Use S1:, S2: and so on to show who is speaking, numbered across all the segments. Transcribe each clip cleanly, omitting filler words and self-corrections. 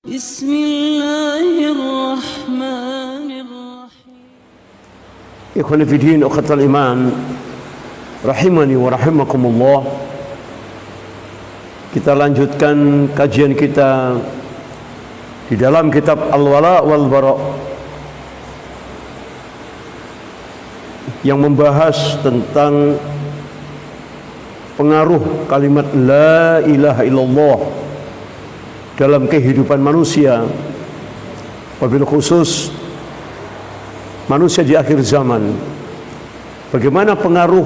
S1: Bismillahirrahmanirrahim.
S2: Ikhwani fi din, ukhatal iman, rahimani wa rahimakumullah. Kita lanjutkan kajian kita di dalam kitab Al-Wala wal Bara yang membahas tentang pengaruh kalimat la ilaha illallah dalam kehidupan manusia, wabil khusus manusia di akhir zaman. Bagaimana pengaruh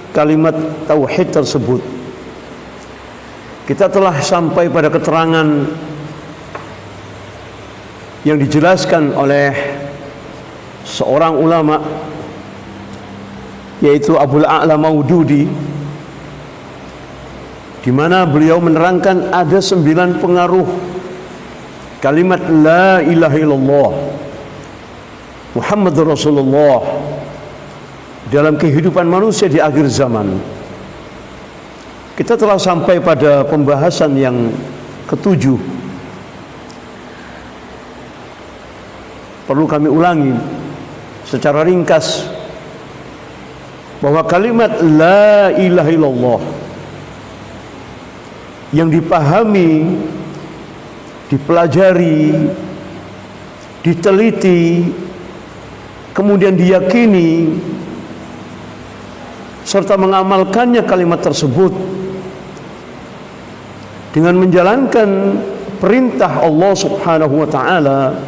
S2: kalimat tauhid tersebut? Kita telah sampai pada keterangan yang dijelaskan oleh seorang ulama, yaitu Abul A'la Maududi, di mana beliau menerangkan ada 9 pengaruh kalimat la ilaha illallah Muhammadur Rasulullah dalam kehidupan manusia di akhir zaman. Kita telah sampai pada pembahasan yang ke-7. Perlu kami ulangi secara ringkas bahwa kalimat la ilaha illallah yang dipahami, dipelajari, diteliti, kemudian diyakini serta mengamalkannya kalimat tersebut dengan menjalankan perintah Allah Subhanahu wa taala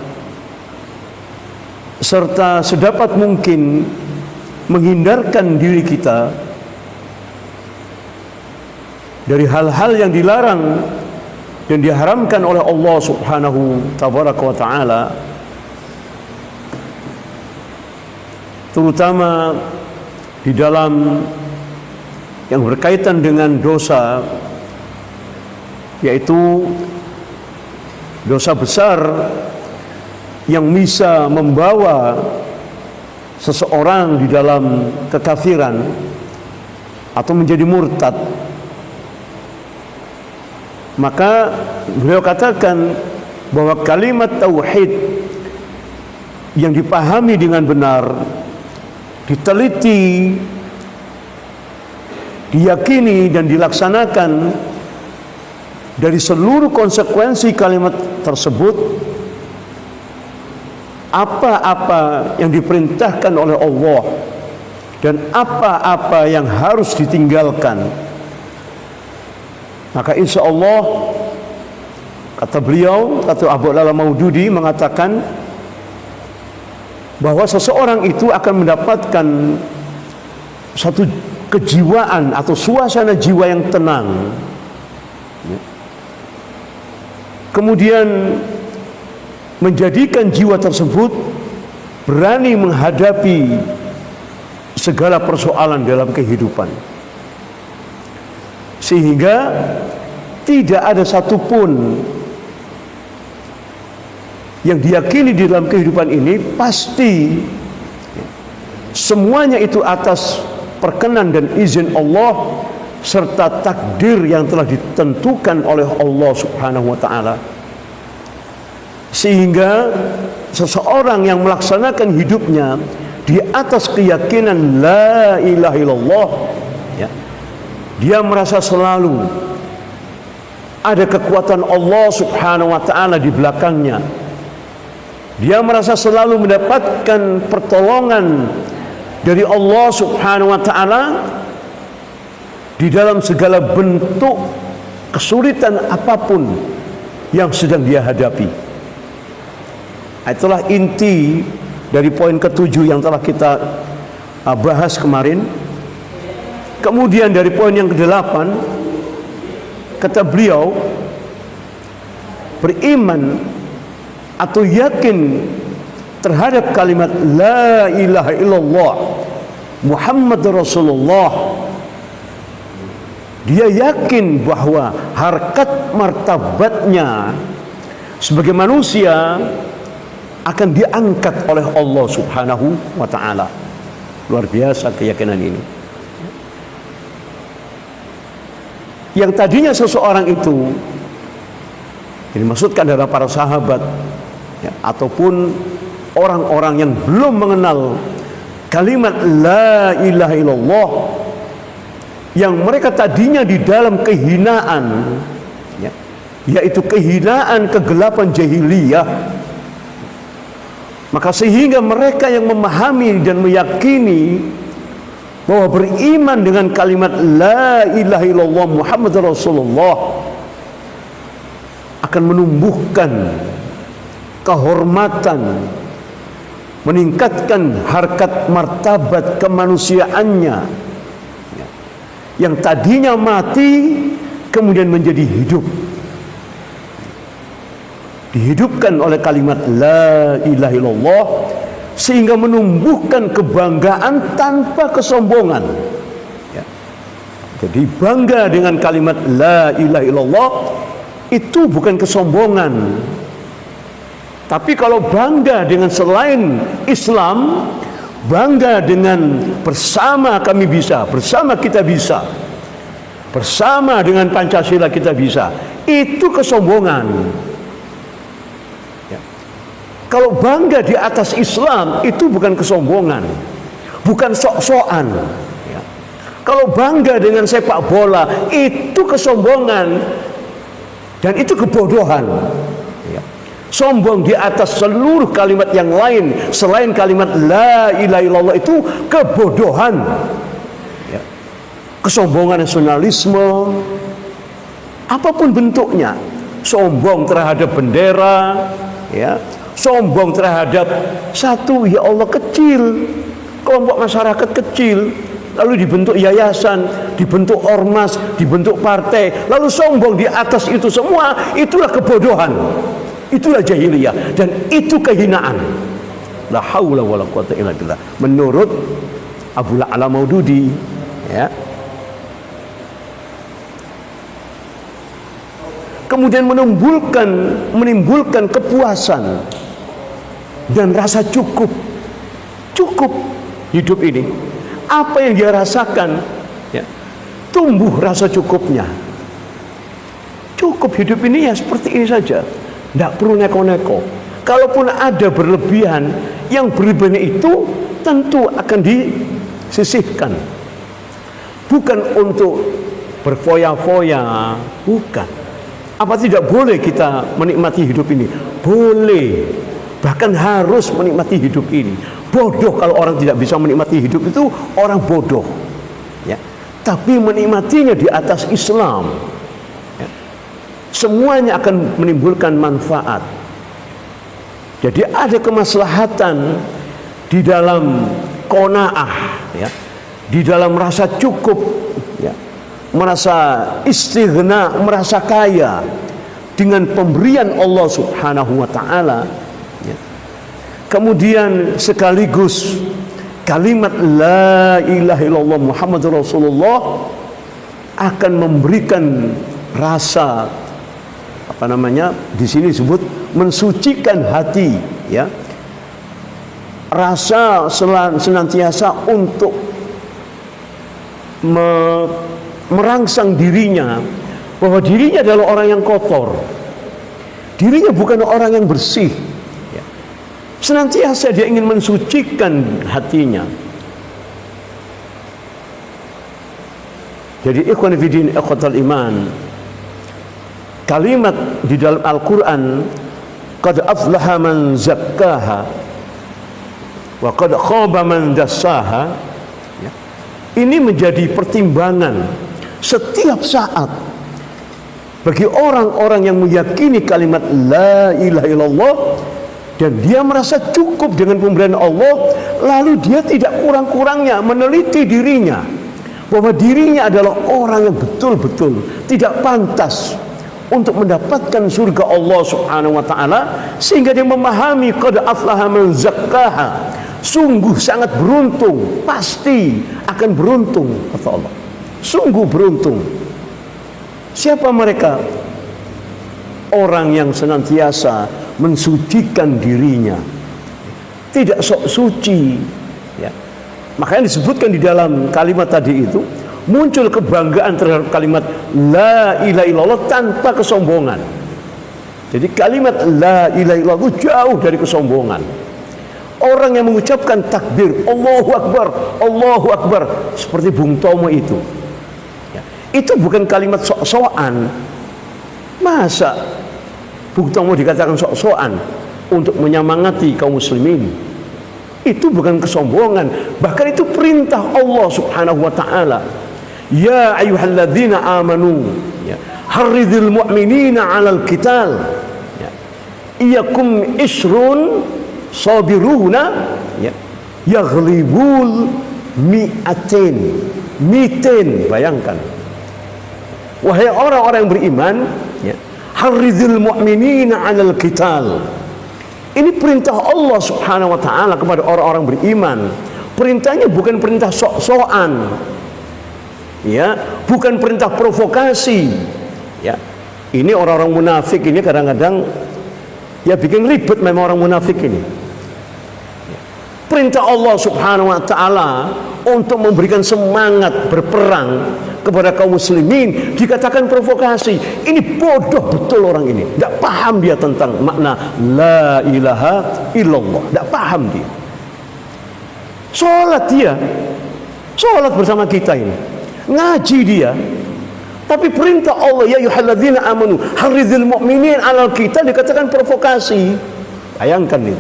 S2: serta sedapat mungkin menghindarkan diri kita dari hal-hal yang dilarang dan diharamkan oleh Allah Subhanahu tabaraka wa taala, terutama di dalam yang berkaitan dengan dosa, yaitu dosa besar yang bisa membawa seseorang di dalam kekafiran atau menjadi murtad. Maka beliau katakan bahwa kalimat tauhid yang dipahami dengan benar, diteliti, diyakini dan dilaksanakan, dari seluruh konsekuensi kalimat tersebut, apa-apa yang diperintahkan oleh Allah dan apa-apa yang harus ditinggalkan, maka insya Allah, kata beliau, kata Abul A'la Maududi mengatakan bahwa seseorang itu akan mendapatkan satu kejiwaan atau suasana jiwa yang tenang, kemudian menjadikan jiwa tersebut berani menghadapi segala persoalan dalam kehidupan, sehingga tidak ada satupun yang diyakini di dalam kehidupan ini pasti semuanya itu atas perkenan dan izin Allah serta takdir yang telah ditentukan oleh Allah Subhanahu wa taala, sehingga seseorang yang melaksanakan hidupnya di atas keyakinan la ilaha illallah, ya, dia merasa selalu ada kekuatan Allah Subhanahu wa taala di belakangnya. Dia merasa selalu mendapatkan pertolongan dari Allah Subhanahu wa taala di dalam segala bentuk kesulitan apapun yang sedang dia hadapi. Itulah inti dari poin ke-7 yang telah kita bahas kemarin. Kemudian dari poin yang ke-8, kata beliau, beriman atau yakin terhadap kalimat la ilaha illallah Muhammad Rasulullah. Dia yakin bahwa harkat martabatnya sebagai manusia akan diangkat oleh Allah Subhanahu wa taala. Luar biasa keyakinan ini. Yang tadinya seseorang itu Ini maksudkan adalah para sahabat ya, ataupun orang-orang yang belum mengenal kalimat la ilaha illallah, yang mereka tadinya di dalam kehinaan ya, yaitu kehinaan kegelapan jahiliyah. Maka sehingga mereka yang memahami dan meyakini bahwa beriman dengan kalimat la ilaha illallah Muhammad Rasulullah akan menumbuhkan kehormatan, meningkatkan harkat martabat kemanusiaannya yang tadinya mati kemudian menjadi hidup, dihidupkan oleh kalimat la ilaha illallah, sehingga menumbuhkan kebanggaan tanpa kesombongan ya. Jadi bangga dengan kalimat la ilaha illallah itu bukan kesombongan. Tapi kalau bangga dengan selain Islam, bangga dengan bersama kami bisa, bersama kita bisa, bersama dengan Pancasila kita bisa, itu kesombongan. Kalau bangga di atas Islam itu bukan kesombongan, bukan sok-sokan ya. Kalau bangga dengan sepak bola itu kesombongan dan itu kebodohan ya. Sombong di atas seluruh kalimat yang lain selain kalimat la ilaha illallah itu kebodohan ya. Kesombongan nasionalisme apapun bentuknya, sombong terhadap bendera ya, sombong terhadap satu ya Allah kecil, kelompok masyarakat kecil, lalu dibentuk yayasan, dibentuk ormas, dibentuk partai, lalu sombong di atas itu semua, itulah kebodohan, itulah jahiliyah, dan itu kehinaan. La haula wala quwata illa billah menurut Abu La'la Maududi ya. Kemudian menimbulkan kepuasan dan rasa cukup hidup ini. Apa yang dia rasakan ya, tumbuh rasa cukupnya. Cukup hidup ini ya seperti ini saja, tidak perlu neko-neko. Kalaupun ada berlebihan, yang berlebihan itu tentu akan disisihkan, bukan untuk berfoya-foya, bukan. Apa tidak boleh kita menikmati hidup ini? Boleh, bahkan harus menikmati hidup ini. Bodoh kalau orang tidak bisa menikmati hidup, itu orang bodoh ya. Tapi menikmatinya di atas Islam ya, semuanya akan menimbulkan manfaat. Jadi ada kemaslahatan di dalam qanaah ya, di dalam rasa cukup ya, merasa istighna, merasa kaya dengan pemberian Allah Subhanahu wa taala ya. Kemudian sekaligus kalimat la ilaha illallah Muhammadur Rasulullah akan memberikan rasa di sini disebut mensucikan hati ya. Rasa senantiasa untuk merangsang dirinya bahwa dirinya adalah orang yang kotor, dirinya bukan orang yang bersih ya. Senantiasa dia ingin mensucikan hatinya. Jadi ikhwan fillah ikhwatal iman, kalimat di dalam Al-Quran qad aflaha man zakkaha wa qad khaba man dassaha ya, ini menjadi pertimbangan setiap saat bagi orang-orang yang meyakini kalimat la ilaha illallah dan dia merasa cukup dengan pemberian Allah, lalu dia tidak kurang-kurangnya meneliti dirinya bahwa dirinya adalah orang yang betul-betul tidak pantas untuk mendapatkan surga Allah Subhanahu wa taala, sehingga dia memahami qad aflaha man zakkaha, sungguh sangat beruntung, pasti akan beruntung kata Allah. Sungguh beruntung. Siapa mereka? Orang yang senantiasa mensucikan dirinya, tidak sok suci ya. Makanya disebutkan di dalam kalimat tadi itu muncul kebanggaan terhadap kalimat la ilaha illallah tanpa kesombongan. Jadi kalimat la ilaha illallah itu jauh dari kesombongan. Orang yang mengucapkan takbir Allahu Akbar seperti Bung Tomo itu, ya, itu bukan kalimat sok-sokan. Masa Bung Tomo dikatakan sok-sokan untuk menyemangati kaum muslimin? Itu bukan kesombongan, bahkan itu perintah Allah Subhanahu wa taala. Ya ayyuhalladzina amanu, ya, harridil mu'minina 'alal qital. Ya. Iyakum isrun sabiruna, ya, yaghlibul mi'atin. Bayangkan. Wahai orang-orang yang beriman, ya, harridil mu'minina 'alal qital. Ini perintah Allah Subhanahu wa taala kepada orang-orang beriman. Perintahnya bukan perintah sok-sokan. Ya, bukan perintah provokasi. Ya. Ini orang-orang munafik ini kadang-kadang ya bikin ribet memang orang munafik ini. Ya. Perintah Allah Subhanahu wa taala untuk memberikan semangat berperang kepada kaum muslimin dikatakan provokasi. Ini bodoh betul orang ini. Tidak paham dia tentang makna la ilaha illallah. Tidak paham dia. Sholat bersama kita ini, ngaji dia, tapi perintah Allah ya ayyuhalladzina amanu harridil mu'minin 'alal qital dikatakan provokasi. Bayangkan ini.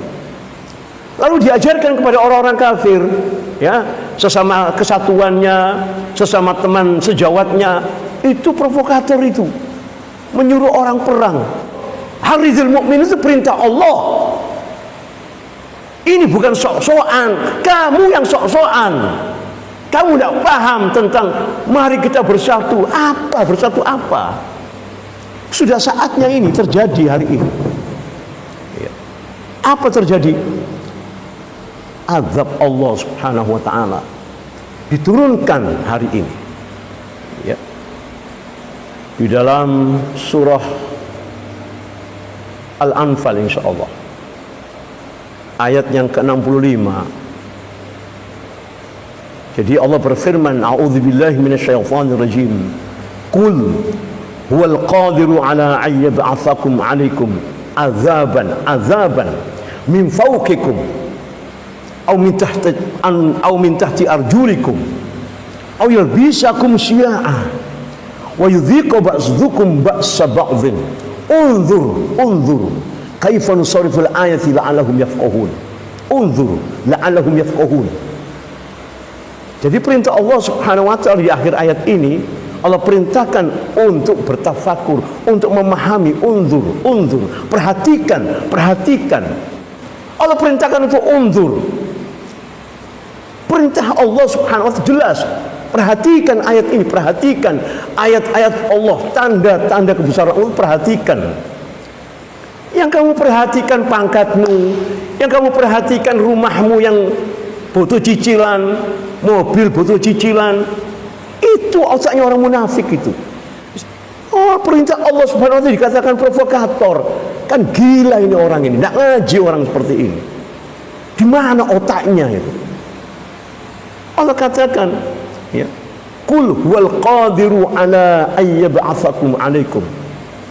S2: Lalu diajarkan kepada orang-orang kafir, ya, sesama kesatuannya, sesama teman sejawatnya, itu provokator itu, menyuruh orang perang. Harridil mu'min itu perintah Allah. Ini bukan sok-sokan. Kamu yang sok-sokan. Kamu tidak paham tentang mari kita bersatu. Apa bersatu apa? Sudah saatnya ini terjadi hari ini. Apa terjadi? Azab Allah Subhanahu wa taala diturunkan hari ini. Ya. Di dalam surah Al-Anfal insyaallah. Ayat yang ke-65. Jadi Allah berfirman, a'udzubillahi minasyaitonir rajim. Qul huwal qadiru ala an yab'atsakum 'alaikum azaban min fawqikum aw min tahti arjulikum aw yalbisakum syi'a wa yudhiqa ba'dhukum ba'sa ba'dhin. Unzur kaifa nusarrifu al-ayati la'allahum yafqahun. Unzur la'allahum yafqahun. Jadi perintah Allah Subhanahu wa taala di akhir ayat ini, Allah perintahkan untuk bertafakur, untuk memahami. Unzur, perhatikan. Allah perintahkan untuk unzur. Perintah Allah Subhanahu wa taala jelas. Perhatikan ayat ini, perhatikan ayat-ayat Allah, tanda-tanda kebesaran Allah, perhatikan. Yang kamu perhatikan pangkatmu, yang kamu perhatikan rumahmu yang butuh cicilan, mobil butuh cicilan, itu otaknya orang munafik itu. Oh, perintah Allah Subhanahu wa taala dikatakan provokator. Kan gila ini orang ini, tidak ngaji orang seperti ini. Di mana otaknya itu? Allah katakan, ya, qul huwal qadiru ala ayyab'atsakum 'alaikum.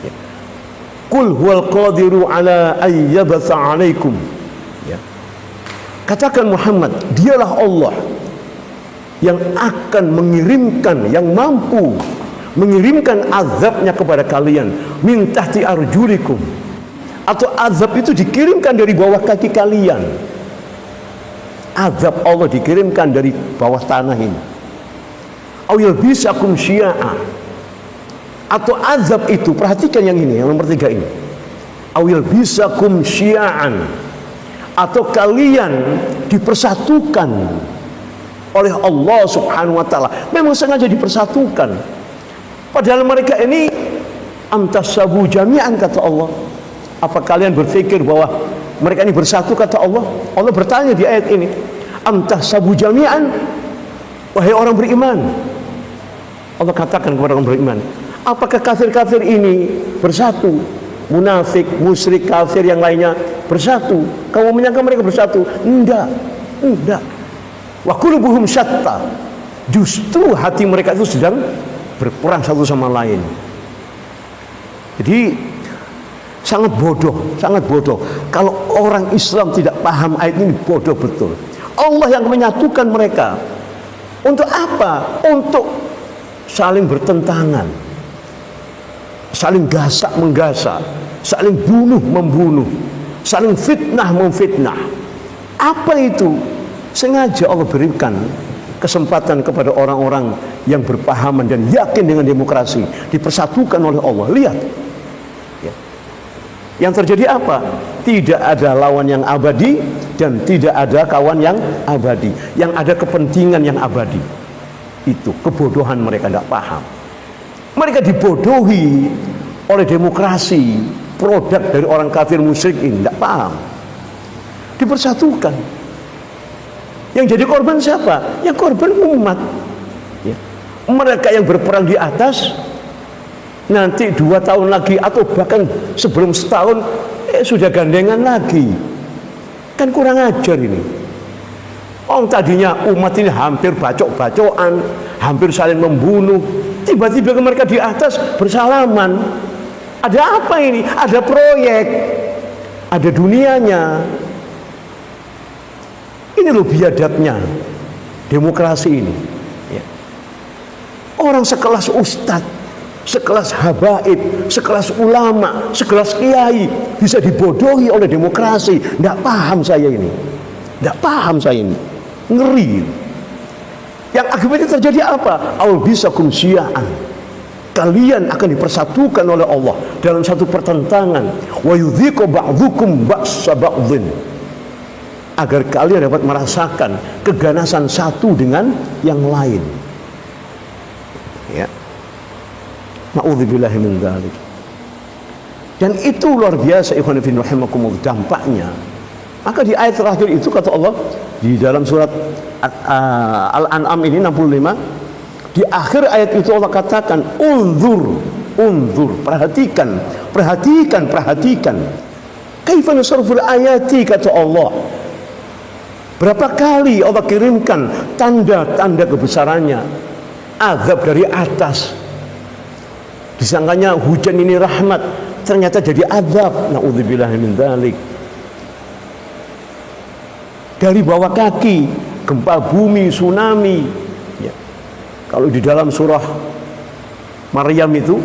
S2: Ya. Qul huwal qadiru ala ayyab'atsa 'alaikum. Ya. Katakan Muhammad, dialah Allah yang akan mengirimkan, yang mampu mengirimkan azabnya kepada kalian min tahti arjulikum, atau azab itu dikirimkan dari bawah kaki kalian. Azab Allah dikirimkan dari bawah tanah ini. Aw yalbisakum syi'a, atau azab itu, perhatikan yang ini, yang nomor 3 ini. Aw yalbisakum syi'an, atau kalian dipersatukan oleh Allah Subhanahu wa taala. Memang sengaja dipersatukan. Padahal mereka ini amtasabu jami'an, kata Allah. Apa kalian berpikir bahwa mereka ini bersatu, kata Allah? Allah bertanya di ayat ini, amtasabu jami'an, wahai orang beriman. Allah katakan kepada orang beriman, apakah kafir-kafir ini bersatu? Munafik, musyrik, kafir yang lainnya bersatu? Kamu menyangka mereka bersatu? Enggak. Wa qulubuhum syatta. Justru hati mereka itu sedang berperang satu sama lain. Jadi Sangat bodoh, sangat bodoh. Kalau orang Islam tidak paham ayat ini, bodoh betul. Allah yang menyatukan mereka. Untuk apa? Untuk saling bertentangan, saling gasak menggasak, saling bunuh membunuh, saling fitnah memfitnah. Apa itu? Sengaja Allah berikan kesempatan kepada orang-orang yang berpahaman dan yakin dengan demokrasi, dipersatukan oleh Allah. Lihat, yang terjadi apa? Tidak ada lawan yang abadi dan tidak ada kawan yang abadi. Yang ada kepentingan yang abadi. Itu kebodohan mereka, tidak paham. Mereka dibodohi oleh demokrasi, produk dari orang kafir musyrik ini, tidak paham. Dipersatukan. Yang jadi korban siapa? Yang korban umat. Ya. Mereka yang berperang di atas, nanti 2 tahun lagi atau bahkan sebelum setahun sudah gandengan lagi. Kan kurang ajar ini. Tadinya umat ini hampir bacok-bacokan, hampir saling membunuh, tiba-tiba mereka di atas bersalaman. Ada apa ini? Ada proyek, ada dunianya. Ini loh biadabnya demokrasi ini. Ya. Orang sekelas ustadz, sekelas habaib, sekelas ulama, sekelas kiai bisa dibodohi oleh demokrasi. Tidak paham saya ini. Tidak paham saya ini. Ngeri. Yang akibatnya terjadi apa? Albisakum syia'an. Kalian akan dipersatukan oleh Allah dalam satu pertentangan. Wa yudhiqu ba'dukum ba'sa ba'dhin. Agar kalian dapat merasakan keganasan satu dengan yang lain. Ya. Na'udzubillahi min dzalik. Dan itu luar biasa ikhwan fillah rahimakumullah dampaknya. Maka di ayat terakhir itu kata Allah di dalam surat Al-An'am ini 65, di akhir ayat itu Allah katakan unzur, perhatikan. Kaifa nusarriful ayati, kata Allah. Berapa kali Allah kirimkan tanda-tanda kebesarannya, azab dari atas. Disangkanya hujan ini rahmat, ternyata jadi azab. Na'udzubillahi min dzalik. Dari bawah kaki, gempa bumi, tsunami. Ya. Kalau di dalam surah Maryam itu,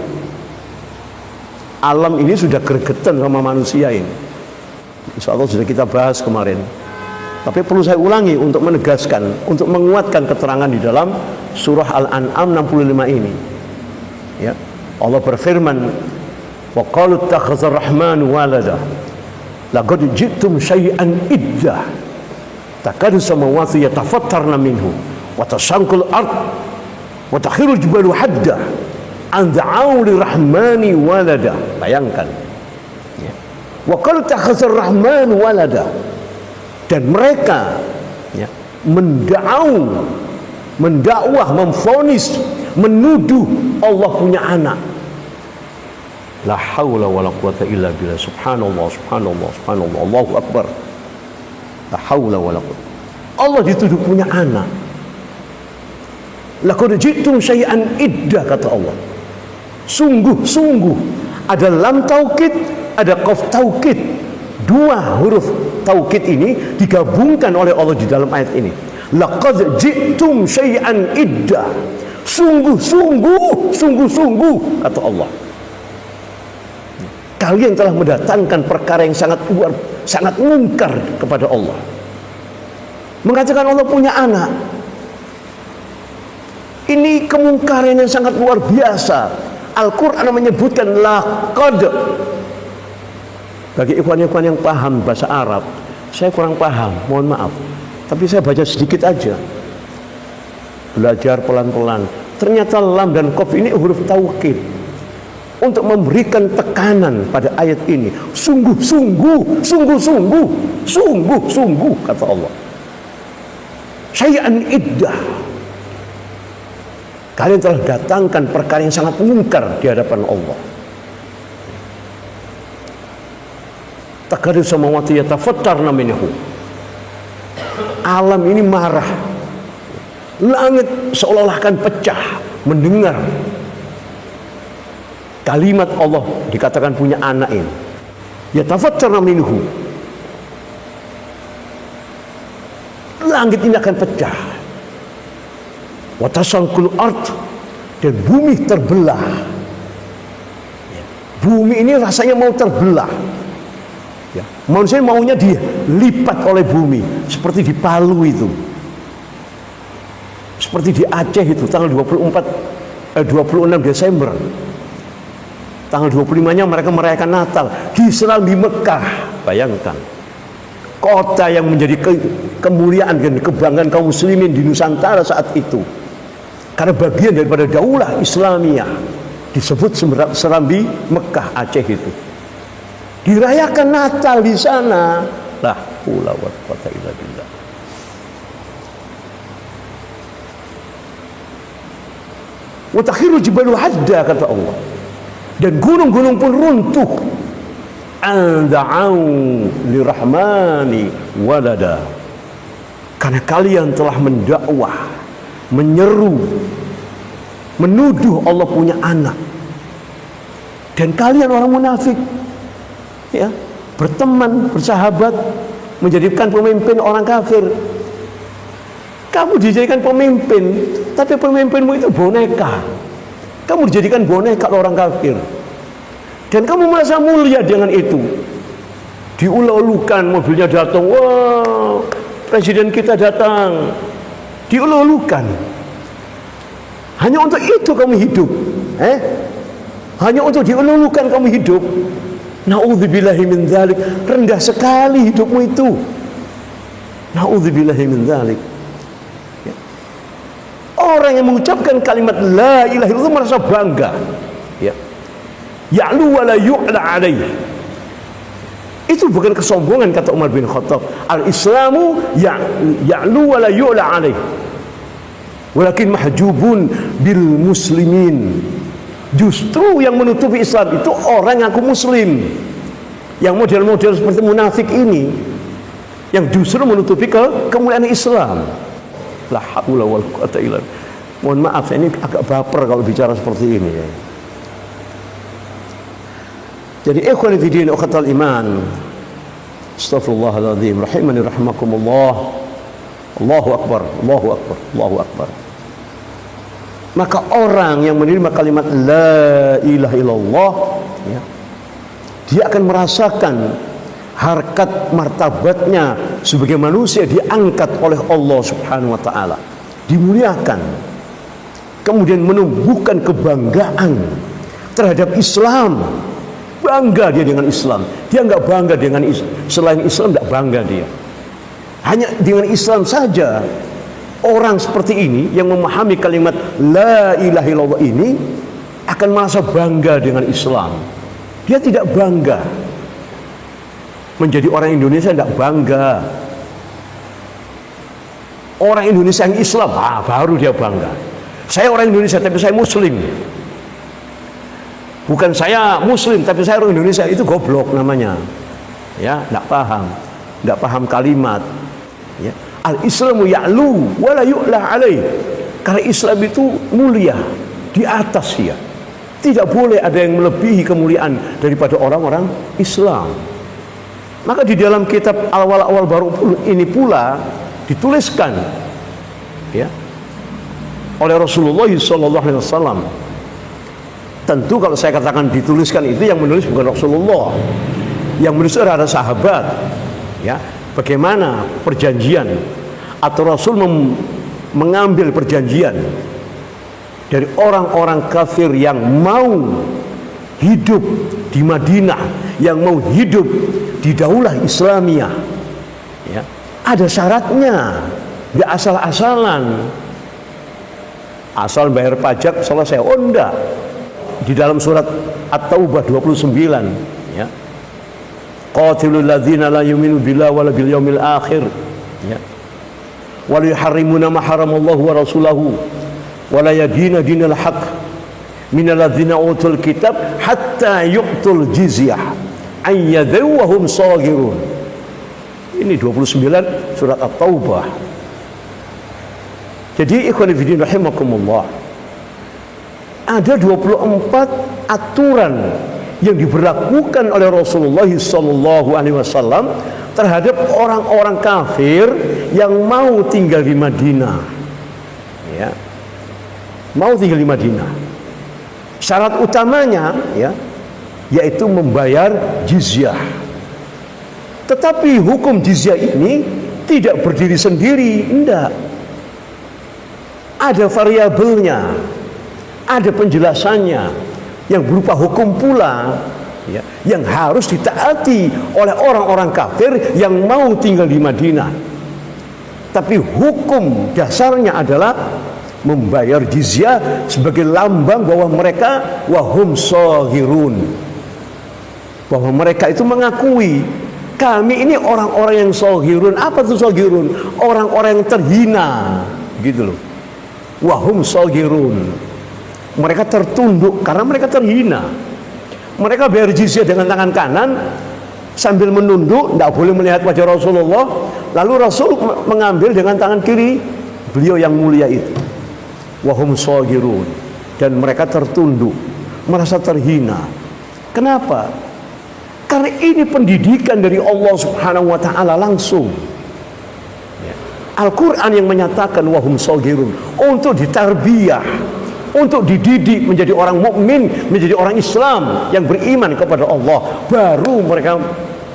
S2: alam ini sudah gregetan sama manusia ini. Insya Allah sudah kita bahas kemarin. Tapi perlu saya ulangi untuk menegaskan, untuk menguatkan keterangan di dalam surah Al-An'am 65 ini. Ya. Allah berfirman, wa qalu ittakhadha ar-rahmanu walada laqad ji'tum syai'an iddah takadu samawati yatafattarna minhu wa tasanqul ard wa takhiru jibalu hadda an da'u lirrahmani walada. Bayangkan. Ya. Wa qalu ittakhadha ar-rahmanu walada. Dan mereka ya, mendakwah, memvonis, menuduh Allah punya anak. La haula wala quwata illa billah. Subhanallah, Allahu akbar. La haula wala quwata. Allah dituduh punya anak. Laqad ji'tum syai'an iddah, kata Allah. Sungguh ada lam taukid, ada qaf taukid. 2 huruf taukid ini digabungkan oleh Allah di dalam ayat ini. Laqad ji'tum syai'an iddah. Sungguh, kata Allah. Kalian telah mendatangkan perkara yang sangat mungkar kepada Allah. Mengatakan Allah punya anak. Ini kemungkaran yang sangat luar biasa. Al-Quran menyebutkan laqad. Bagi ikhwan-ikhwan yang paham bahasa Arab, saya kurang paham, mohon maaf. Tapi saya baca sedikit aja. Belajar pelan-pelan. Ternyata lam dan qaf ini huruf taukid. Untuk memberikan tekanan pada ayat ini. Sungguh, kata Allah. Syai'an iddah. Kalian telah datangkan perkara yang sangat mungkar di hadapan Allah. Takadu samawati yatafattarna minhu. Alam ini marah. Langit seolah-olah akan pecah mendengar kalimat Allah dikatakan punya anak ini. yatafattarna minhu, langit ini akan pecah, wa tasankul ard, dan bumi terbelah. Bumi ini rasanya mau terbelah. Ya, manusia maunya dilipat oleh bumi, seperti di Palu itu, seperti di Aceh itu tanggal 26 Desember. Tanggal 25-nya mereka merayakan Natal di Serambi Mekah. Bayangkan, kota yang menjadi kemuliaan dan kebanggaan kaum muslimin di Nusantara saat itu, karena bagian daripada daulah Islamiyah, disebut Serambi Mekah Aceh itu. Dirayakan Natal di sana. La haula wa quwwata illa billah. Wa takhiru jibalu hadda, kata Allah, dan gunung-gunung pun runtuh. Anda'au lirahmani walada, karena kalian telah mendakwah, menyeru, menuduh Allah punya anak. Dan kalian orang munafik, ya, berteman, bersahabat, menjadikan pemimpin orang kafir. Kamu dijadikan pemimpin, tapi pemimpinmu itu boneka. Kamu dijadikan boneka orang kafir, dan kamu merasa mulia dengan itu. Diulu-ulukan, mobilnya datang, wah, presiden kita datang, diulu-ulukan. Hanya untuk itu kamu hidup, hanya untuk diulu-ulukan kamu hidup. Na'udzubillahi min dzalik. Rendah sekali hidupmu itu. Na'udzubillahi min dzalik. Ya. Orang yang mengucapkan kalimat la ilaha illallah merasa bangga. Ya. Ya'lu wa la yu'la alaih. Itu bukan kesombongan, kata Umar bin Khattab. Al-Islamu ya'lu wa la yu'la alaih, walakin mahjubun bil muslimin. Justru yang menutupi Islam itu orang yang ngaku muslim, yang model-model seperti munafik ini, yang justru menutupi kemuliaan Islam. La haula wal quwwata illa billah. Mohon maaf, saya ini agak baper kalau bicara seperti ini. Jadi ikhwan fillah wa akhwatal iman, astaghfirullahaladzim, rahimani rahimakumullah. Allahu akbar, Allahu akbar, Allahu akbar. Maka orang yang menerima kalimat la ilaha illallah, ya, dia akan merasakan harkat martabatnya sebagai manusia diangkat oleh Allah Subhanahu wa taala, dimuliakan, kemudian menumbuhkan kebanggaan terhadap Islam. Bangga dia dengan Islam. Dia nggak bangga dengan selain Islam, nggak bangga dia. Hanya dengan Islam saja. Orang seperti ini yang memahami kalimat la ilaha illallah ini akan merasa bangga dengan Islam. Dia tidak bangga menjadi orang Indonesia, tidak bangga. Orang Indonesia yang Islam, baru dia bangga. Saya orang Indonesia tapi saya Muslim. Bukan saya Muslim tapi saya orang Indonesia, itu goblok namanya. Ya, tidak paham kalimat. Ya. Al-Islamu ya'lu wa la yu'la alaih. Karena Islam itu mulia, di atas ya. Tidak boleh ada yang melebihi kemuliaan daripada orang-orang Islam. Maka di dalam kitab awal-awal baru ini pula dituliskan, ya, oleh Rasulullah SAW. Tentu kalau saya katakan dituliskan, itu yang menulis bukan Rasulullah. Yang menulis adalah sahabat, ya. Bagaimana perjanjian, atau Rasul mengambil perjanjian dari orang-orang kafir yang mau hidup di Madinah, yang mau hidup di daulah Islamiyah, ya. Ada syaratnya, nggak asal-asalan, asal bayar pajak selesai. Oh enggak. Di dalam surat At-Taubah 29, ya, qatilul ladzina la yu'minu billahi wala bil yaumil akhir, ya, wal yuharrimuna ma haramallahu wa rasulahu wala yadina dinal haqq minal ladzina utul kitab hatta yu'tul jizyah an yadin wa hum saghirun. Ini 29 surat At-Taubah. Jadi ikhwan fillah rahimakumullah, ada 24 aturan yang diberlakukan oleh Rasulullah SAW terhadap orang-orang kafir yang mau tinggal di Madinah, ya, mau tinggal di Madinah. Syarat utamanya, ya, yaitu membayar jizyah. Tetapi hukum jizyah ini tidak berdiri sendiri, enggak. Ada variabelnya, ada penjelasannya yang berupa hukum pula, ya, yang harus ditaati oleh orang-orang kafir yang mau tinggal di Madinah. Tapi hukum dasarnya adalah membayar jizyah sebagai lambang bahwa mereka wahum shahirun, bahwa mereka itu mengakui kami ini orang-orang yang shahirun. Apa itu shahirun? Orang-orang yang terhina, gitu loh. Wahum shahirun, mereka tertunduk karena mereka terhina. Mereka bayar jizyah dengan tangan kanan sambil menunduk, tidak boleh melihat wajah Rasulullah. Lalu Rasul mengambil dengan tangan kiri beliau yang mulia itu. Wahum shahirun, dan mereka tertunduk, merasa terhina. Kenapa? Karena ini pendidikan dari Allah Subhanahu wa taala langsung. Al-Quran yang menyatakan wahum shahirun, untuk ditarbiyah, untuk dididik menjadi orang mukmin, menjadi orang Islam yang beriman kepada Allah, baru mereka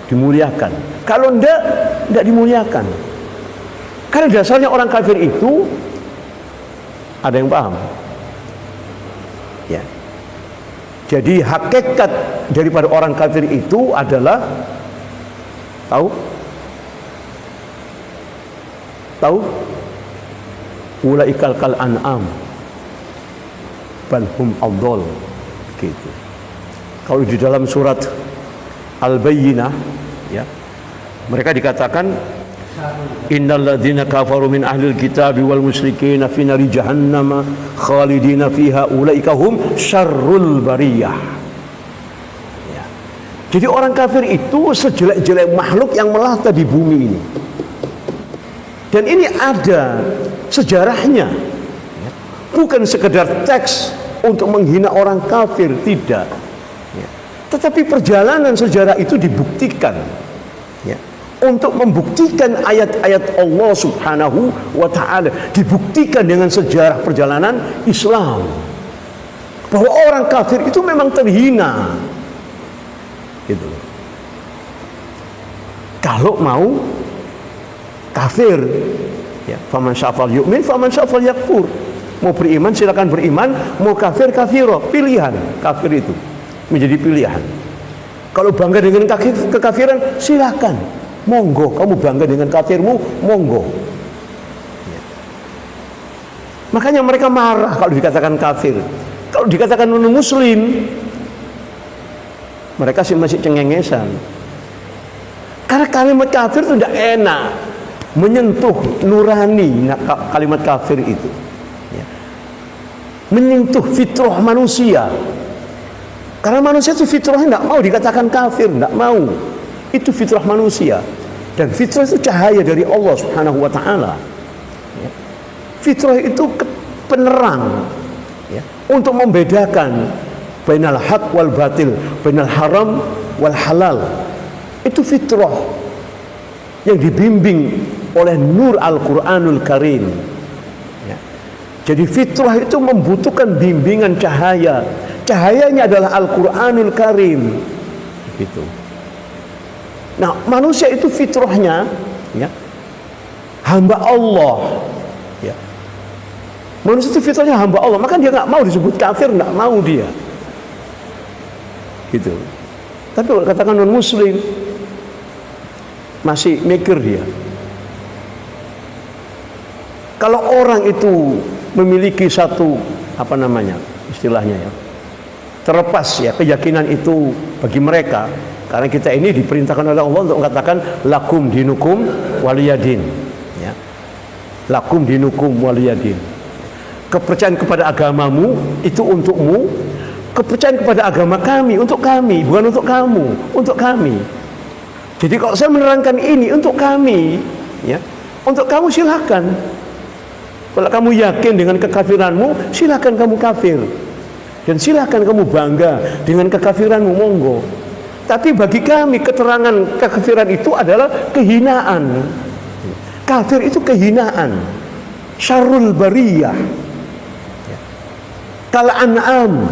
S2: dimuliakan. Kalau tidak dimuliakan. Karena dasarnya orang kafir itu, ada yang paham? Ya. Jadi hakikat daripada orang kafir itu adalah tahu? Ulaikal kal an'am bal hum adall, gitu. Kalau di dalam surat Al-Bayyinah, ya, mereka dikatakan innal ladzina kafaru min ahlil kitabi wal musyrikin fi nari jahannam khalidina fiha ulaika hum syarrul bariyah. Ya. Jadi orang kafir itu sejelek-jelek makhluk yang melata di bumi ini. Dan ini ada sejarahnya, bukan sekedar teks untuk menghina orang kafir, tidak. Tetapi perjalanan sejarah itu dibuktikan, ya, untuk membuktikan ayat-ayat Allah Subhanahu wa ta'ala, dibuktikan dengan sejarah perjalanan Islam, bahwa orang kafir itu memang terhina, gitu. Kalau mau kafir, ya, faman syafal yu'min faman syafal yakfur. Mau beriman silakan beriman, mau kafir kafiro, pilihan. Kafir itu menjadi pilihan. Kalau bangga dengan kekafiran, silakan, monggo, kamu bangga dengan kafirmu, monggo. Ya. Makanya mereka marah kalau dikatakan kafir. Kalau dikatakan non muslim, mereka masih cengengesan. Karena kalimat kafir itu tidak enak, menyentuh nurani kalimat kafir itu, ya, menyentuh fitrah manusia. Karena manusia itu fitrahnya tidak mau dikatakan kafir, tidak mau. Itu fitrah manusia, dan fitrah itu cahaya dari Allah Subhanahu wa ta'ala, ya. Fitrah itu penerang, ya, untuk membedakan bainal haq wal batil, bainal haram wal halal. Itu fitrah yang dibimbing oleh nur Al-Quranul Karim, ya. Jadi fitrah itu membutuhkan bimbingan cahaya. Cahayanya adalah Al-Quranul Karim, gitu. Nah, manusia itu fitrahnya, ya, hamba Allah, ya. Manusia itu fitrahnya hamba Allah, maka dia nggak mau disebut kafir, nggak mau dia, gitu. Tapi kalau katakan non muslim, masih mikir dia. Kalau orang itu memiliki satu, apa namanya, istilahnya, ya, terlepas, ya, keyakinan itu bagi mereka, karena kita ini diperintahkan oleh Allah untuk mengatakan lakum dinukum waliyadin, ya, lakum dinukum waliyadin. Kepercayaan kepada agamamu itu untukmu, kepercayaan kepada agama kami untuk kami, bukan untuk kamu, untuk kami. Jadi kalau saya menerangkan ini untuk kami, ya, untuk kamu silakan. Kalau kamu yakin dengan kekafiranmu, silakan kamu kafir. Dan silakan kamu bangga dengan kekafiranmu, monggo. Tapi bagi kami keterangan kekafiran itu adalah kehinaan. Kafir itu kehinaan. Syarrul bariyah. Kal an'am,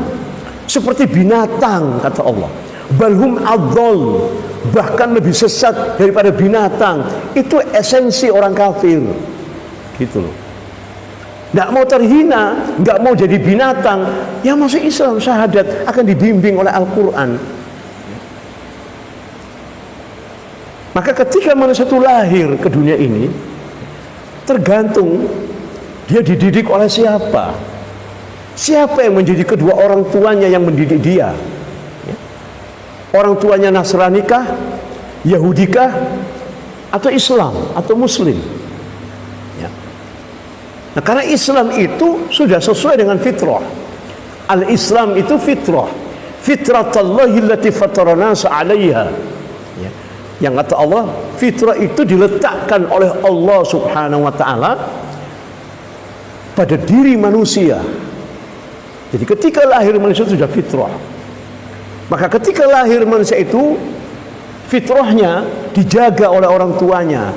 S2: seperti binatang kata Allah. Balhum adzal, bahkan lebih sesat daripada binatang. Itu esensi orang kafir. Gitu loh. Nggak mau terhina, nggak mau jadi binatang, yang masuk Islam syahadat akan dibimbing oleh Al-Quran. Maka ketika manusia itu lahir ke dunia ini, tergantung dia dididik oleh siapa. Siapa yang menjadi kedua orang tuanya yang mendidik dia? Orang tuanya Nasranikah, Yahudikah, atau Islam, atau Muslim? Nah, karena Islam itu sudah sesuai dengan fitrah. Al-Islam itu fitrah. Fitratallahi allati fatara nasa 'alaiha. Ya. Yang kata Allah, fitrah itu diletakkan oleh Allah Subhanahu wa taala pada diri manusia. Jadi ketika lahir manusia sudah fitrah. Maka ketika lahir manusia itu fitrahnya dijaga oleh orang tuanya.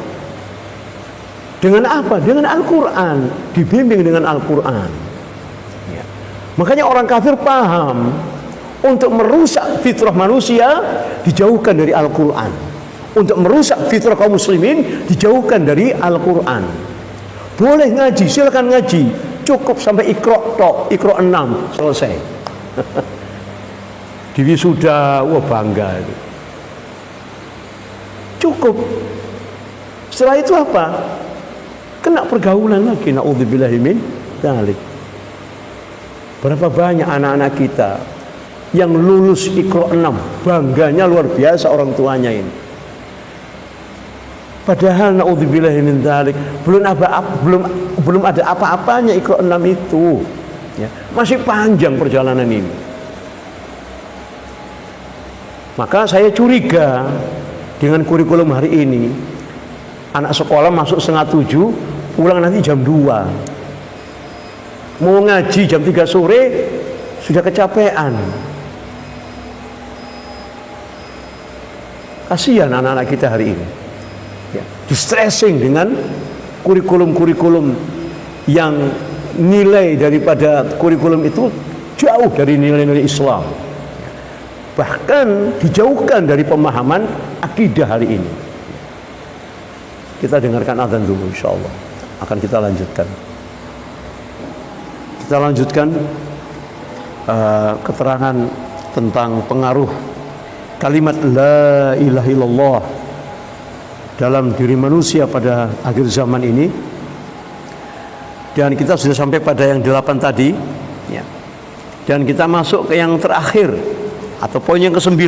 S2: Dengan apa? Dengan Al-Quran, dibimbing dengan Al-Quran. Ya. Makanya orang kafir paham, untuk merusak fitrah manusia dijauhkan dari Al-Quran. Untuk merusak fitrah kaum muslimin dijauhkan dari Al-Quran. Boleh ngaji, silakan ngaji, cukup sampai Iqra tok, Iqra 6 selesai. Di wisuda, wah bangga itu. Cukup. Setelah itu apa? Kena pergaulan lagi, naudzubillahi min dzalik. Berapa banyak anak-anak kita yang lulus Iqra 6, bangganya luar biasa orang tuanya ini. Padahal naudzubillahi min dzalik, belum ada apa-apanya Iqra 6 itu. Ya, masih panjang perjalanan ini. Maka saya curiga dengan kurikulum hari ini, anak sekolah masuk 6:30, pulang nanti jam 2. Mau ngaji jam 3 sore sudah kecapean. Kasihan anak-anak kita hari ini. Ya, di-stressing dengan kurikulum-kurikulum yang nilai daripada kurikulum itu jauh dari nilai-nilai Islam. Bahkan dijauhkan dari pemahaman akidah hari ini. Kita dengarkan azan dulu, insyaallah. Akan kita lanjutkan. Kita lanjutkan keterangan tentang pengaruh kalimat la ilaha illallah dalam diri manusia pada akhir zaman ini. Dan kita sudah sampai pada yang 8 tadi, ya. Dan kita masuk ke yang terakhir atau poin yang ke-9.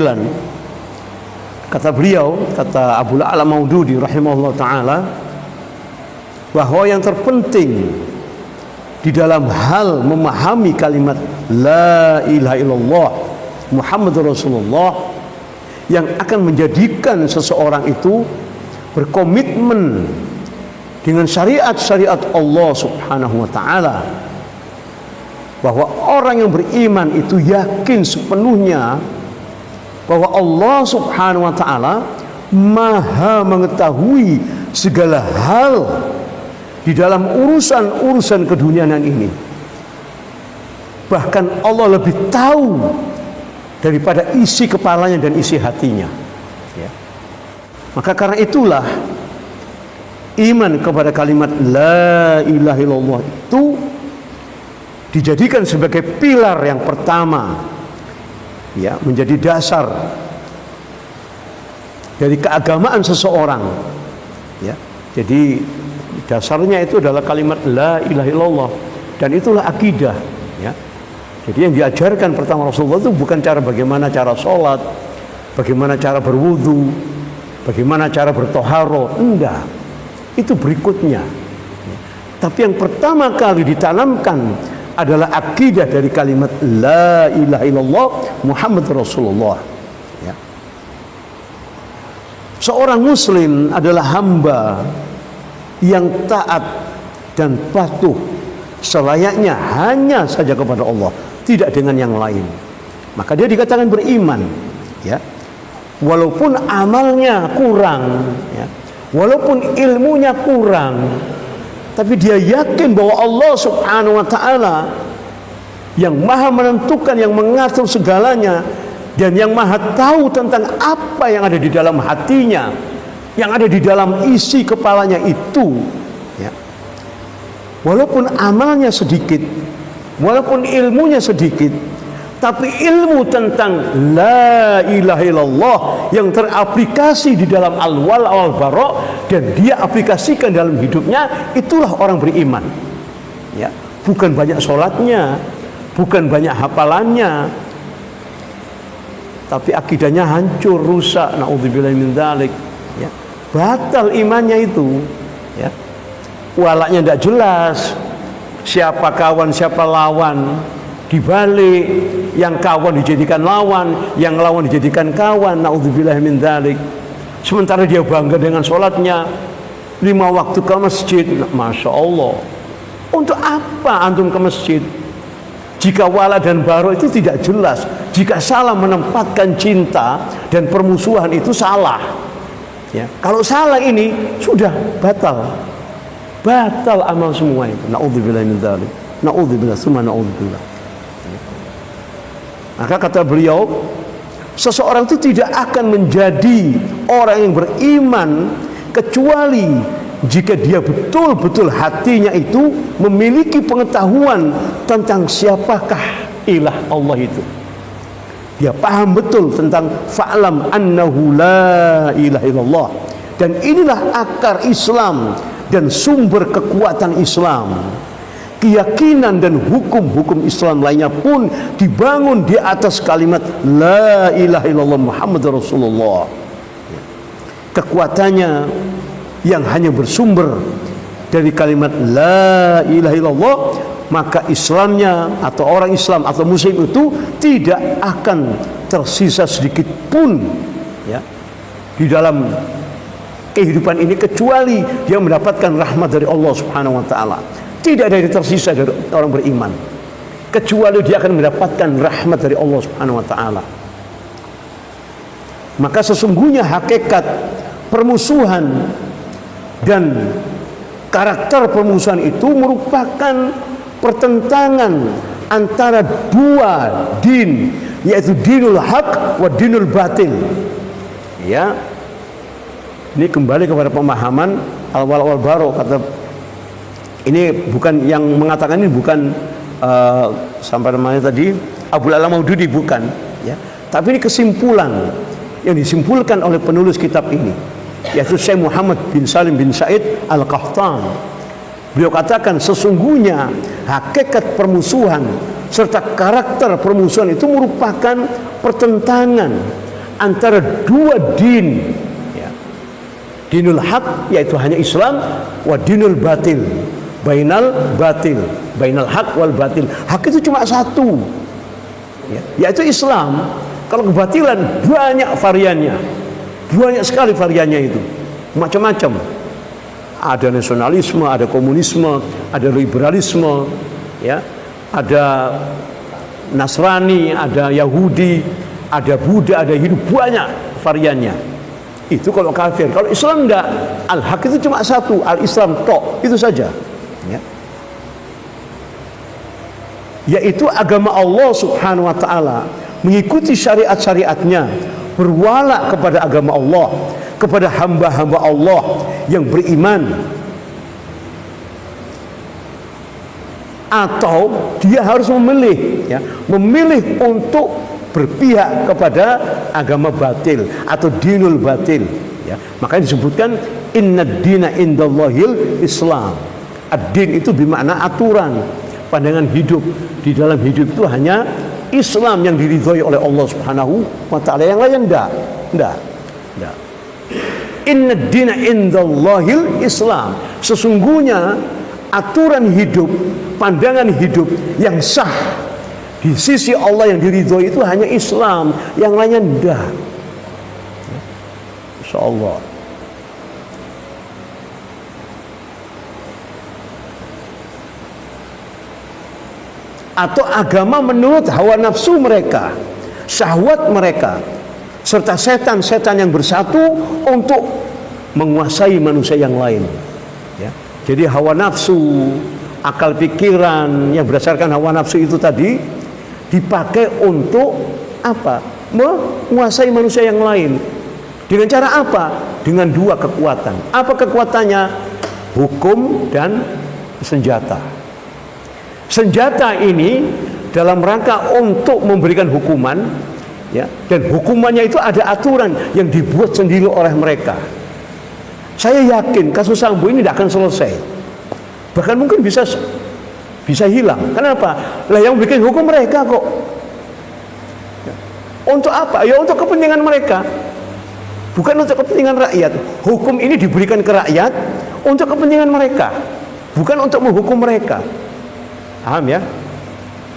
S2: Kata beliau, kata Abul A'la Maududi rahimahullah ta'ala, bahwa yang terpenting di dalam hal memahami kalimat la ilaha illallah Muhammadur Rasulullah yang akan menjadikan seseorang itu berkomitmen dengan syariat-syariat Allah Subhanahu wa ta'ala, bahwa orang yang beriman itu yakin sepenuhnya bahwa Allah Subhanahu wa ta'ala maha mengetahui segala hal di dalam urusan-urusan keduniaan ini. Bahkan Allah lebih tahu daripada isi kepalanya dan isi hatinya, ya. Maka karena itulah iman kepada kalimat la ilaha illallah itu dijadikan sebagai pilar yang pertama, ya, menjadi dasar dari keagamaan seseorang, ya. Jadi dasarnya itu adalah kalimat la ilaha illallah, dan itulah akidah, ya. Jadi yang diajarkan pertama Rasulullah itu bukan cara bagaimana cara sholat, bagaimana cara berwudu, bagaimana cara bertoharo, enggak. Itu berikutnya. Tapi yang pertama kali ditanamkan adalah akidah dari kalimat la ilaha illallah Muhammad Rasulullah, ya. Seorang muslim adalah hamba yang taat dan patuh selayaknya hanya saja kepada Allah, tidak dengan yang lain. Maka dia dikatakan beriman, ya. Walaupun amalnya kurang, ya. Walaupun ilmunya kurang, tapi dia yakin bahwa Allah Subhanahu wa taala yang maha menentukan, yang mengatur segalanya, dan yang maha tahu tentang apa yang ada di dalam hatinya, yang ada di dalam isi kepalanya itu, ya. Walaupun amalnya sedikit, walaupun ilmunya sedikit, tapi ilmu tentang la ilaha illallah yang teraplikasi di dalam al-wal wal-bara dan dia aplikasikan dalam hidupnya, itulah orang beriman, ya. Bukan banyak sholatnya, bukan banyak hafalannya, tapi akidahnya hancur, rusak, naudzubillahi min dzalik, ya. Batal imannya itu, ya. Walaknya tidak jelas, siapa kawan siapa lawan, dibalik yang kawan dijadikan lawan, yang lawan dijadikan kawan, naudzubillahi min dzalik. Sementara dia bangga dengan sholatnya 5 waktu ke masjid. Masya Allah, untuk apa antum ke masjid jika wala dan bara itu tidak jelas? Jika salah menempatkan cinta dan permusuhan itu salah, ya. Kalau salah ini sudah batal amal semua itu. Naudzubillahi min dzalik, naudzubillah, summa naudzubillah. Maka kata beliau, seseorang itu tidak akan menjadi orang yang beriman kecuali jika dia betul-betul hatinya itu memiliki pengetahuan tentang siapakah ilah Allah itu. Dia paham betul tentang fa'lam annahu la ilaha illallah. Dan inilah akar Islam dan sumber kekuatan Islam. Keyakinan dan hukum-hukum Islam lainnya pun dibangun di atas kalimat la ilaha illallah Muhammadur Rasulullah. Kekuatannya yang hanya bersumber dari kalimat la ilaha illallah, maka Islamnya atau orang Islam atau Muslim itu tidak akan tersisa sedikit pun, ya, di dalam kehidupan ini kecuali dia mendapatkan rahmat dari Allah Subhanahu wa taala. Tidak ada yang tersisa dari orang beriman kecuali dia akan mendapatkan rahmat dari Allah Subhanahu wa taala. Maka sesungguhnya hakikat permusuhan dan karakter permusuhan itu merupakan pertentangan antara dua din, yaitu dinul haq wa dinul batil, ya. Ini kembali kepada pemahaman al-wala wal bara. Kata ini bukan yang mengatakan, ini bukan sampai namanya tadi Abul Ala Maududi, bukan, ya. Tapi ini kesimpulan yang disimpulkan oleh penulis kitab ini, yaitu Syekh Muhammad bin Salim bin Said Al-Qahtan. Beliau katakan sesungguhnya hakikat permusuhan serta karakter permusuhan itu merupakan pertentangan antara dua din, ya. Dinul haq yaitu hanya Islam, wa dinul batil, bainal batil, bainal haq wal batil. Hak itu cuma satu, ya, yaitu Islam. Kalau kebatilan banyak variannya, banyak sekali variannya itu, macam-macam. Ada nasionalisme, ada komunisme, ada liberalisme, ya, ada Nasrani, ada Yahudi, ada Buddha, ada Hindu, banyak variannya. Itu kalau kafir. Kalau Islam enggak, al-haq itu cuma satu, al-Islam tok, itu saja, ya. Yaitu agama Allah Subhanahu wa taala, mengikuti syariat-syariatnya, berwala kepada agama Allah, kepada hamba-hamba Allah yang beriman, atau dia harus memilih, ya, memilih untuk berpihak kepada agama batil atau dinul batil, ya. Makanya disebutkan innad dina indallahil Islam. Ad-din itu bermakna aturan, pandangan hidup. Di dalam hidup itu hanya Islam yang diridhoi oleh Allah Subhanahu wa taala, yang lain enggak. Innad dina indallahil Islam. Sesungguhnya aturan hidup, pandangan hidup yang sah di sisi Allah yang diridhoi itu hanya Islam, yang lainnya enggak. Insyaallah. atau agama menurut hawa nafsu mereka, syahwat mereka, serta setan-setan yang bersatu untuk menguasai manusia yang lain. Ya. Jadi hawa nafsu, akal pikiran yang berdasarkan hawa nafsu itu tadi dipakai untuk apa? Menguasai manusia yang lain. Dengan cara apa? Dengan dua kekuatan. Apa kekuatannya? Hukum dan senjata. Senjata ini dalam rangka untuk memberikan hukuman, ya, dan hukumannya itu ada aturan yang dibuat sendiri oleh mereka. Saya yakin kasus Sambo ini tidak akan selesai, bahkan mungkin bisa hilang. Kenapa? Lah yang bikin hukum mereka kok. Untuk apa? Ya untuk kepentingan mereka, bukan untuk kepentingan rakyat. Hukum ini diberikan ke rakyat untuk kepentingan mereka, bukan untuk menghukum mereka. Paham ya?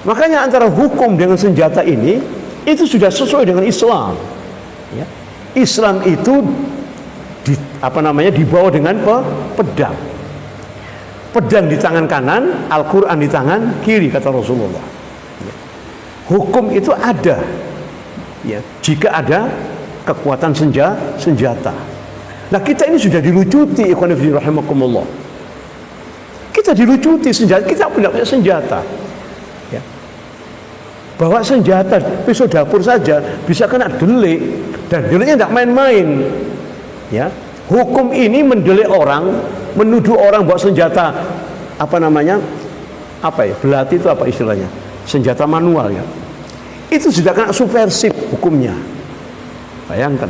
S2: Makanya antara hukum dengan senjata ini itu sudah sesuai dengan Islam. Ya. Islam itu dibawa dengan pedang. Pedang di tangan kanan, Al-Quran di tangan kiri, kata Rasulullah. Ya. Hukum itu ada, ya, jika ada kekuatan senjata. Nah, kita ini sudah dilucuti, ikhwan fillah rahimakumullah. Kita dilucuti senjata, kita tidak punya senjata. Ya. Bawa senjata, pisau dapur saja bisa kena delik, dan deliknya tidak main-main. Ya. Hukum ini mendelik orang, menuduh orang bawa senjata belati itu apa istilahnya? Senjata manual ya. Itu sudah kena subversif hukumnya. Bayangkan.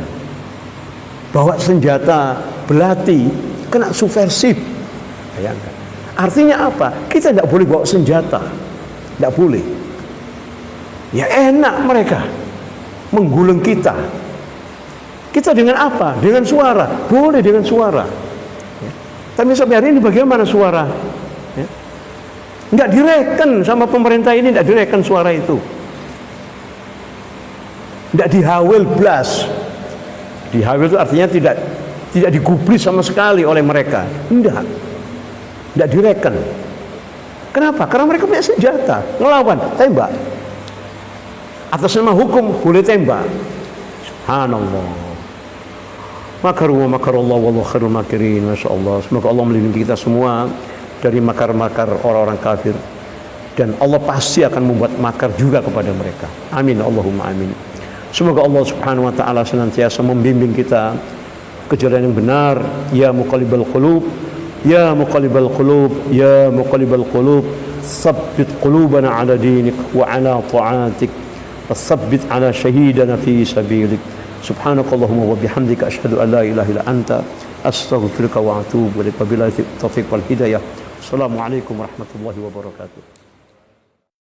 S2: Bawa senjata belati kena subversif. Bayangkan. Artinya apa? Kita tidak boleh bawa senjata. Tidak boleh. Ya enak mereka menggulung kita. Kita dengan apa? Dengan suara. Boleh dengan suara. Ya. Tapi sampai hari ini bagaimana suara? Ya. Nggak direken sama pemerintah ini, nggak direken suara itu. Nggak dihawil blas. Dihawil itu artinya tidak digubris sama sekali oleh mereka. Tidak direken. Kenapa? Karena mereka punya senjata, ngelawan, tembak. Atas nama hukum boleh tembak. Subhanallah. Makaru wa makarallah wallahu khairul makirin. Masyaallah. Semoga Allah melindungi kita semua dari makar-makar orang-orang kafir, dan Allah pasti akan membuat makar juga kepada mereka. Amin Allahumma amin. Semoga Allah Subhanahu wa taala senantiasa membimbing kita ke jalan yang benar. Ya muqallibal qulub, ya muqallibal qulub, ya muqallibal qulub, tsabbit qulubana ala dinik wa ala ta'atik, tsabbit ala syahidana fi sabilik. Subhanakallahumma wa bihamdika asyhadu an la ilaha illa anta astaghfiruka wa atubu ilaik. Wabillahi taufiq wal hidayah. Assalamualaikum warahmatullahi wabarakatuh.